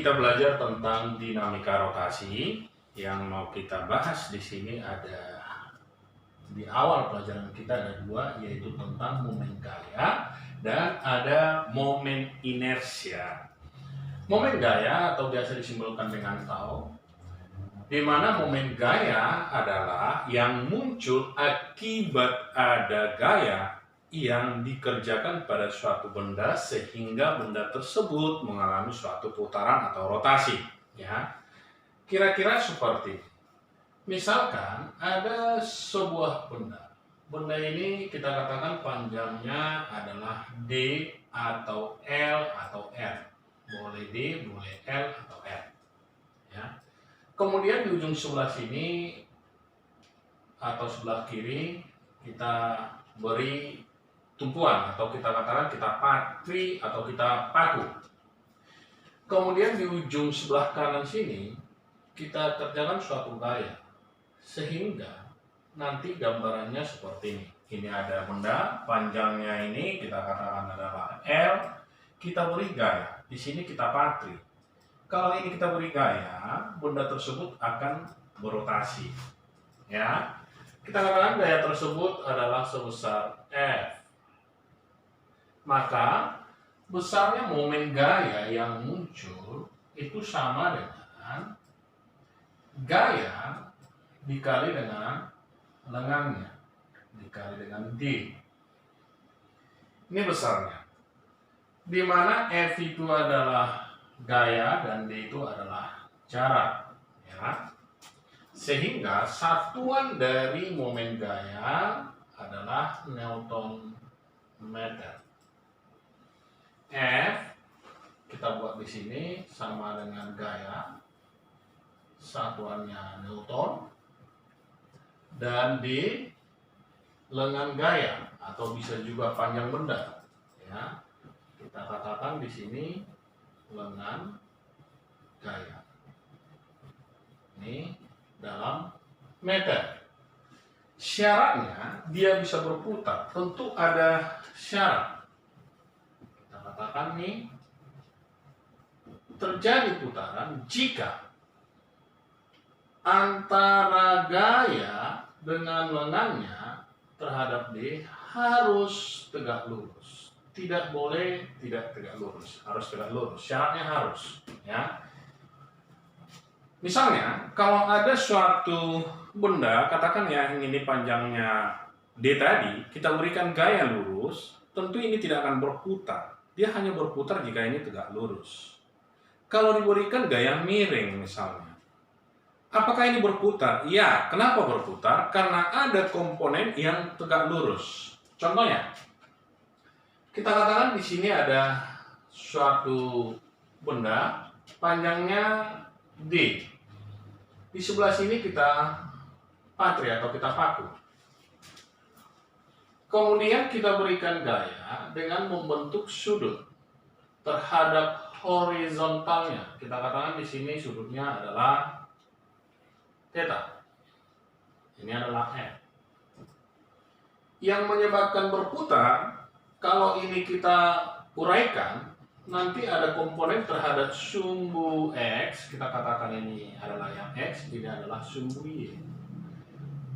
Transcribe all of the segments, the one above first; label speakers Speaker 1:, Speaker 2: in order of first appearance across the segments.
Speaker 1: kita belajar tentang dinamika rotasi. Yang mau kita bahas di sini ada di awal pelajaran kita ada dua, yaitu tentang momen gaya dan ada momen inersia. Momen gaya atau biasa disimbolkan dengan tau, di mana momen gaya adalah yang muncul akibat ada gaya yang dikerjakan pada suatu benda sehingga benda tersebut mengalami suatu putaran atau rotasi. Ya, kira-kira seperti misalkan ada sebuah benda. Benda ini kita katakan panjangnya adalah D atau L atau R. Boleh D, boleh L atau R. Ya. Kemudian di ujung sebelah sini atau sebelah kiri kita beri tumpuan atau kita katakan kita patri atau kita paku. Kemudian di ujung sebelah kanan sini kita kerjakan suatu gaya sehingga nanti gambarannya seperti ini. Ini ada benda, panjangnya ini kita katakan adalah L, kita beri gaya. Di sini kita patri. Kalau ini kita beri gaya, benda tersebut akan berotasi. Ya, kita katakan gaya tersebut adalah sebesar F. Maka besarnya momen gaya yang muncul itu sama dengan gaya dikali dengan lengannya dikali dengan D. Ini besarnya. Di mana F itu adalah gaya dan D itu adalah jarak. Ya. Sehingga satuan dari momen gaya adalah Newton meter. F kita buat di sini sama dengan gaya, satuannya Newton, dan di lengan gaya atau bisa juga panjang benda. Ya, kita katakan di sini lengan gaya. Ini dalam meter. Syaratnya dia bisa berputar. Tentu ada syarat. Kita katakan nih terjadi putaran jika antara gaya dengan lengannya terhadap D harus tegak lurus. Tidak boleh tidak tegak lurus, harus tegak lurus. Syaratnya harus, ya. Misalnya, kalau ada suatu benda, katakan ya ini panjangnya D tadi, kita berikan gaya lurus, tentu ini tidak akan berputar. Dia hanya berputar jika ini tegak lurus. Kalau diberikan gaya miring misalnya, apakah ini berputar? Ya, kenapa berputar? Karena ada komponen yang tegak lurus. Contohnya, kita katakan di sini ada suatu benda panjangnya D. Di sebelah sini kita patri atau kita paku. Kemudian kita berikan gaya dengan membentuk sudut terhadap horizontalnya. Kita katakan di sini sudutnya adalah theta. Ini adalah F. Yang menyebabkan berputar, kalau ini kita uraikan, nanti ada komponen terhadap sumbu X. Kita katakan ini adalah yang X, ini adalah sumbu Y.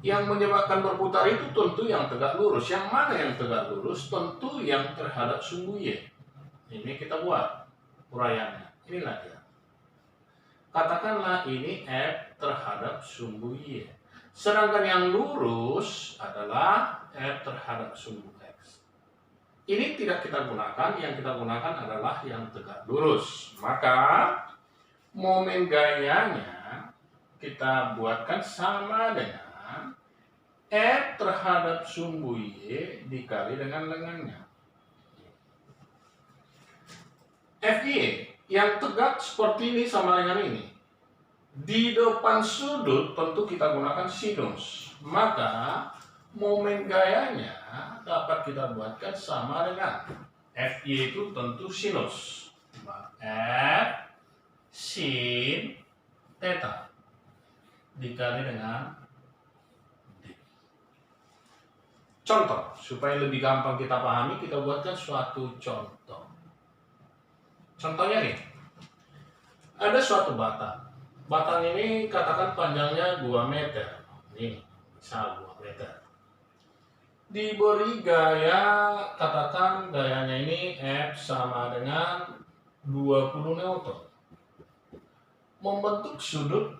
Speaker 1: Yang menyebabkan berputar itu tentu yang tegak lurus. Yang mana yang tegak lurus? Tentu yang terhadap sumbu Y. Ini kita buat uraiannya. Inilah dia. Katakanlah ini F terhadap sumbu Y. Sedangkan yang lurus adalah F terhadap sumbu X. Ini tidak kita gunakan, yang kita gunakan adalah yang tegak lurus. Maka momen gayanya kita buatkan sama dengan F terhadap sumbu Y dikali dengan lengannya. FY yang tegak seperti ini sama dengan ini. Di depan sudut tentu kita gunakan sinus. Maka momen gayanya dapat kita buatkan sama dengan FY itu tentu sinus. F sin theta dikali dengan D. Contoh, supaya lebih gampang kita pahami, kita buatkan suatu contoh. Contohnya nih, Ada suatu batang. Batang ini katakan panjangnya 2 meter. Ini misal 2 meter. Diberi gaya, katakan gayanya ini F sama dengan 20 Newton. Membentuk sudut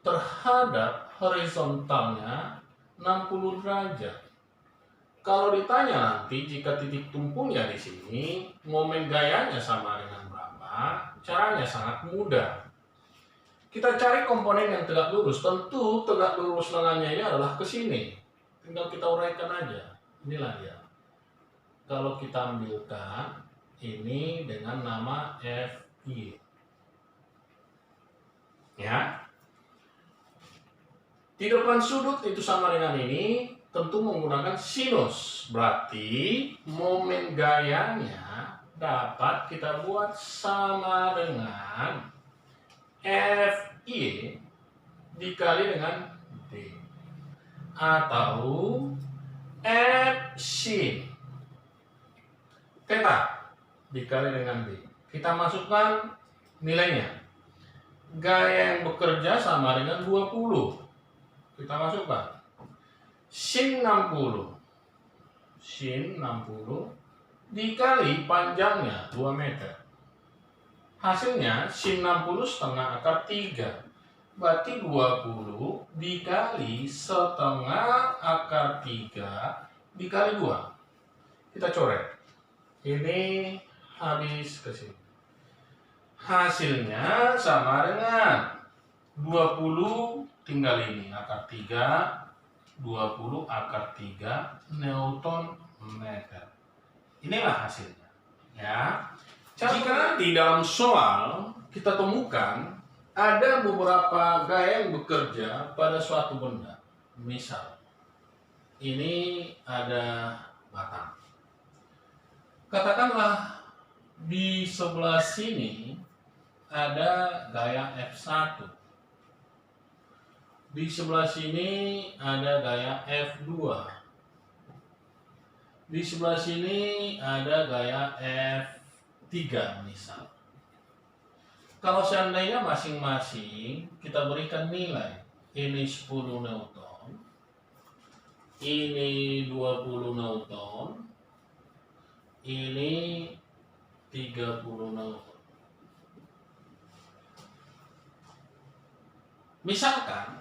Speaker 1: terhadap horizontalnya 60 derajat. Kalau ditanya nanti jika titik tumpunya di sini, momen gayanya sama dengan berapa? Caranya sangat mudah. Kita cari komponen yang tegak lurus. Tentu tegak lurus lengannya ini adalah ke sini. Tinggal kita uraikan aja. Inilah dia. Kalau kita ambilkan ini dengan nama FI. Ya. Di depan sudut itu sama dengan ini, tentu menggunakan sinus. Berarti momen gayanya dapat kita buat sama dengan FI dikali dengan D. Atau Fsin theta dikali dengan D. Kita masukkan nilainya. Gaya yang bekerja sama dengan 20. Kita masukkan sin 60 dikali panjangnya 2 meter. Hasilnya sin 60 setengah akar 3. Berarti 20 dikali setengah akar 3 dikali 2. Kita coret. Ini habis ke sini. Hasilnya sama dengan 20 tinggal ini akar 3, 20 akar 3 Newton meter. Inilah hasilnya. Ya. Jika di dalam soal kita temukan ada beberapa gaya yang bekerja pada suatu benda. Misal, ini ada batang. Katakanlah di sebelah sini ada gaya F1. Di sebelah sini ada gaya F2. Di sebelah sini ada gaya F3 misal. Kalau seandainya masing-masing kita berikan nilai, ini 10 Newton, ini 20 Newton, ini 30 Newton. Misalkan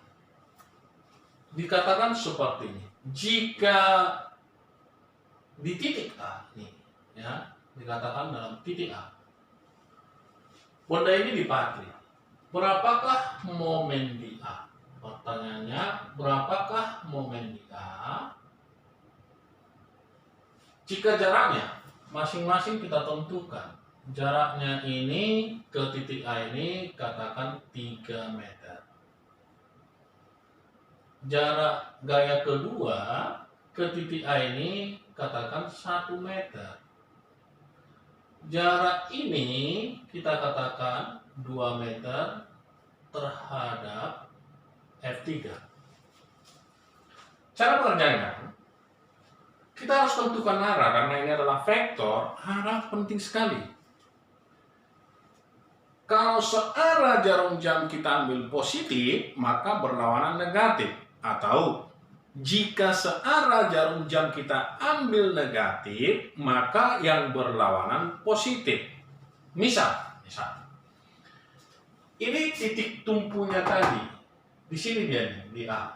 Speaker 1: dikatakan seperti ini, jika di titik A nih, ya, dikatakan dalam titik A, benda ini dipatri. Berapakah momen di A? Pertanyaannya, berapakah momen di A? Jika jaraknya masing-masing kita tentukan. Jaraknya ini ke titik A ini katakan 3 meter. Jarak gaya kedua ke titik A ini katakan 1 meter. Jarak ini kita katakan 2 meter terhadap F3. Cara pengerjaannya, kita harus tentukan arah karena ini adalah vektor. Arah penting sekali. Kalau searah jarum jam kita ambil positif, maka berlawanan negatif. Atau jika searah jarum jam kita ambil negatif, maka yang berlawanan positif. Misal, ini titik tumpunya tadi. Di sini dia nih, di A.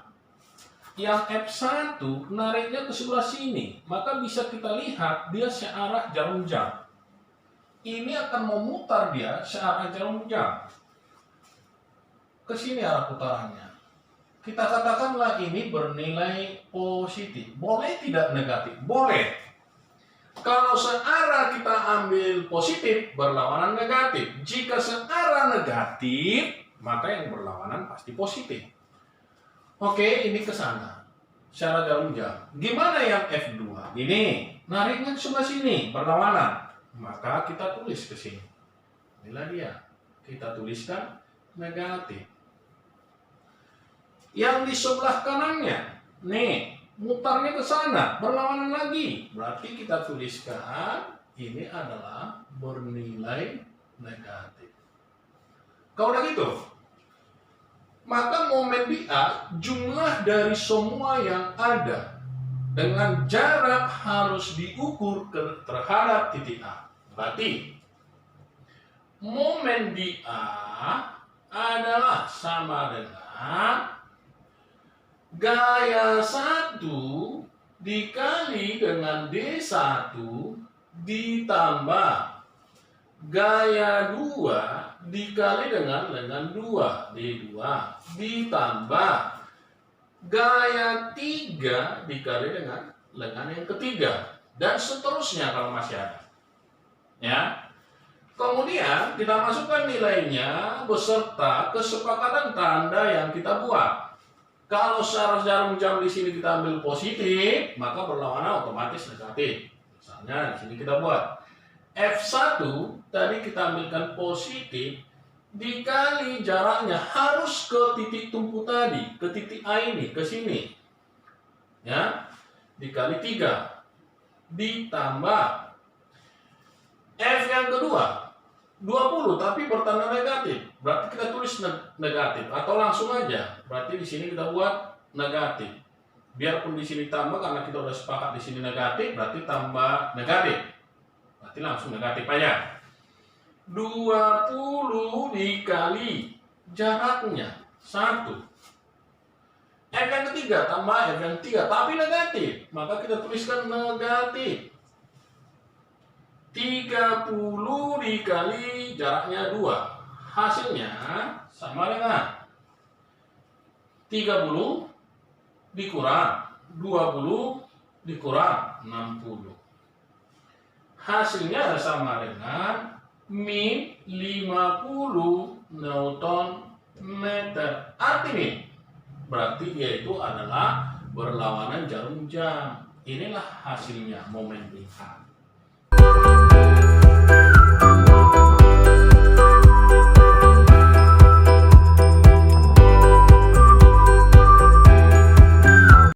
Speaker 1: Yang F1 nariknya ke sebelah sini, maka bisa kita lihat dia searah jarum jam. Ini akan memutar dia searah jarum jam. Ke sini arah putarannya. Kita katakanlah ini bernilai positif. Boleh tidak negatif? Boleh. Kalau searah kita ambil positif, berlawanan negatif. Jika searah negatif, maka yang berlawanan pasti positif. Oke, ini ke sana. Searah jarum jam. Gimana yang F2? Ini, nariknya ke sebelah sini, berlawanan. Maka kita tulis ke sini. Inilah dia. Kita tuliskan negatif. Yang di sebelah kanannya, nih, mutarnya ke sana, berlawanan lagi. Berarti kita tuliskan ini adalah bernilai negatif. Kalau udah gitu, maka momen di A jumlah dari semua yang ada dengan jarak harus diukur terhadap titik A. Berarti momen di A adalah sama dengan gaya 1 dikali dengan D1 ditambah gaya 2 dikali dengan 2 D2 ditambah gaya 3 dikali dengan lengan yang ketiga, dan seterusnya kalau masih ada. Ya. Kemudian kita masukkan nilainya beserta kesepakatan tanda yang kita buat. Kalau secara jarum jam di sini kita ambil positif, maka berlawanan otomatis negatif. Misalnya di sini kita buat F1 tadi kita ambilkan positif dikali jaraknya harus ke titik tumpu tadi, ke titik A ini, ke sini. Ya, dikali 3 ditambah F yang kedua 20 tapi bertanda negatif, berarti kita tulis negatif atau langsung aja. Berarti di sini kita buat negatif. Biarpun di sini tambah karena kita udah sepakat di sini negatif, berarti tambah negatif. Berarti langsung negatif aja. 20 dikali jaraknya 1. F yang ketiga tambah F yang 3 tapi negatif, maka kita tuliskan negatif. 30 dikali jaraknya 2, hasilnya sama dengan 30 dikurang 20 dikurang 60. Hasilnya sama dengan min 50 Newton meter. Artinya berarti yaitu adalah berlawanan jarum jam. Inilah hasilnya momen BH.